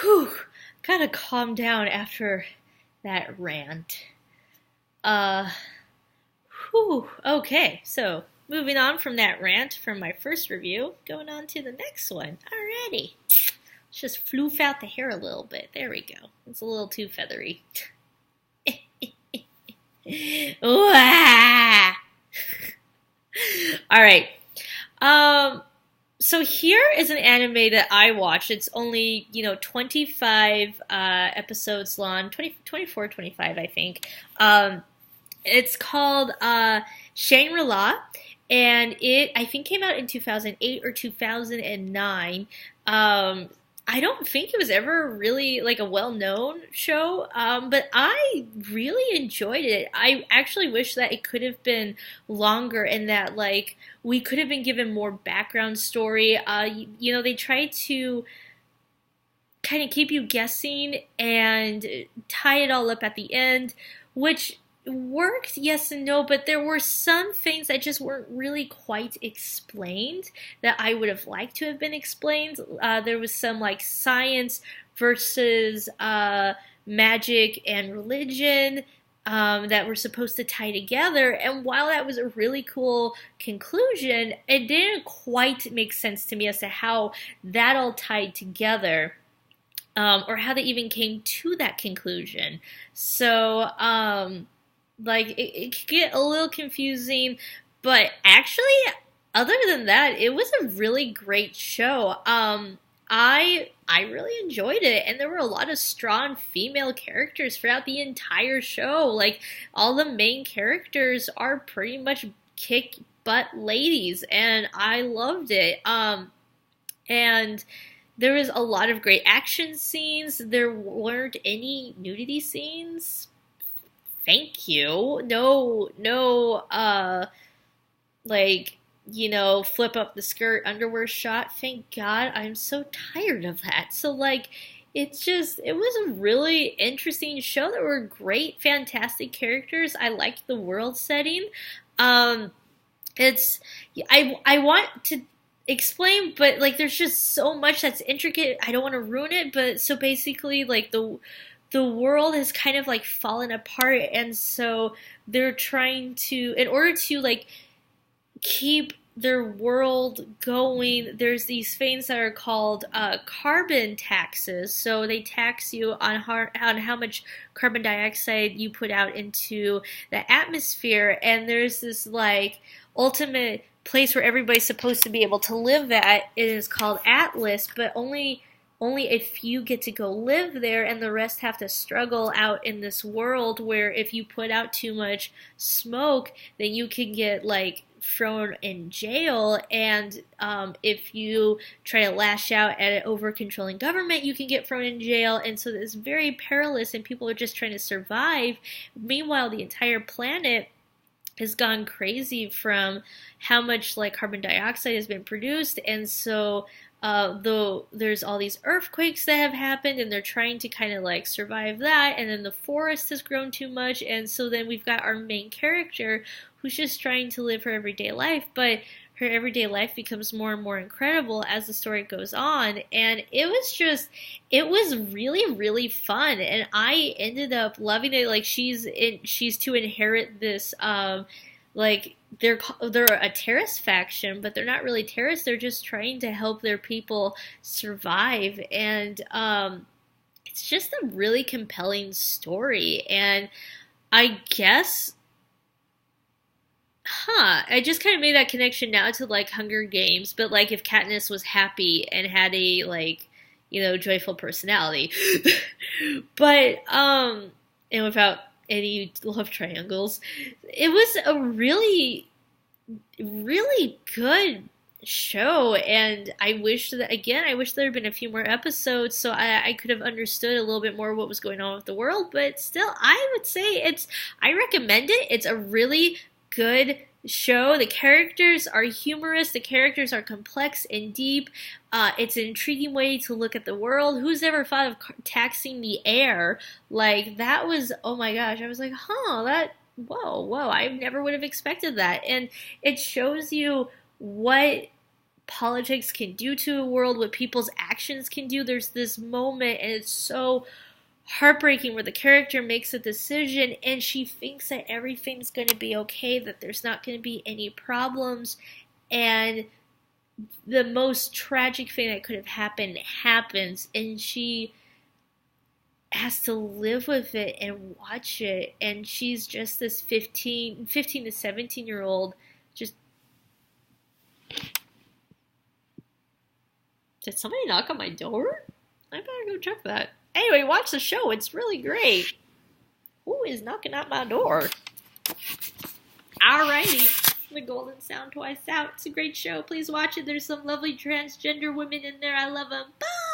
Whew, gotta calm down after that rant. Uh, okay, so moving on from that rant from my first review, going on to the next one. Alrighty. Just floof out the hair a little bit. There we go. It's a little too feathery. Wah! Alright. Um, so here is an anime that I watched. It's only, 25 episodes long, 24, 25, I think. It's called Shangri La, and it, I think, came out in 2008 or 2009. I don't think it was ever really like a well-known show, but I really enjoyed it. I actually wish that it could have been longer and that like we could have been given more background story. They tried to kind of keep you guessing and tie it all up at the end, which worked, yes and no, but there were some things that just weren't really quite explained that I would have liked to have been explained. There was some like science versus magic and religion that were supposed to tie together. And while that was a really cool conclusion, it didn't quite make sense to me as to how that all tied together. Or how they even came to that conclusion. So, it could get a little confusing, but actually, other than that, it was a really great show. I really enjoyed it, and there were a lot of strong female characters throughout the entire show. Like all the main characters are pretty much kick butt ladies, and I loved it. And there was a lot of great action scenes. There weren't any nudity scenes. Thank you. No, flip up the skirt underwear shot. Thank God. I'm so tired of that. So, it was a really interesting show. There were great, fantastic characters. I liked the world setting. I want to explain, but there's just so much that's intricate. I don't want to ruin it, but so basically the world has kind of fallen apart, and so they're trying to, in order to keep their world going, there's these things that are called carbon taxes. So they tax you on how much carbon dioxide you put out into the atmosphere, and there's this ultimate place where everybody's supposed to be able to live at. It is called Atlas, but only a few get to go live there, and the rest have to struggle out in this world where if you put out too much smoke, then you can get thrown in jail, and if you try to lash out at an over-controlling government, you can get thrown in jail, and so it's very perilous, and people are just trying to survive. Meanwhile, the entire planet has gone crazy from how much carbon dioxide has been produced, and so though there's all these earthquakes that have happened, and they're trying to kind of survive that, and then the forest has grown too much, and so then we've got our main character who's just trying to live her everyday life, but her everyday life becomes more and more incredible as the story goes on, and it was really, really fun, and I ended up loving it. She's to inherit this, they're a terrorist faction, but they're not really terrorists. They're just trying to help their people survive, and it's just a really compelling story. And I guess, I just kind of made that connection now to Hunger Games, but if Katniss was happy and had a joyful personality, but and without any love triangles. It was a really, really good show, and I wish there had been a few more episodes so I could have understood a little bit more what was going on with the world, but still, I would say I recommend it. It's a really good show. The characters are humorous, the characters are complex and deep. It's an intriguing way to look at the world. Who's ever thought of taxing the air? That was, oh my gosh, I was whoa, I never would have expected that. And it shows you what politics can do to a world, what people's actions can do. There's this moment, and it's so heartbreaking, where the character makes a decision and she thinks that everything's going to be okay, that there's not going to be any problems, and the most tragic thing that could have happened happens, and she has to live with it and watch it, and she's just this 15 to 17 year old. Just, did somebody knock on my door? I better go check that. Anyway, watch the show. It's really great. Who is knocking at my door? Alrighty. The Golden Sound Twice out. It's a great show. Please watch it. There's some lovely transgender women in there. I love them. Bye!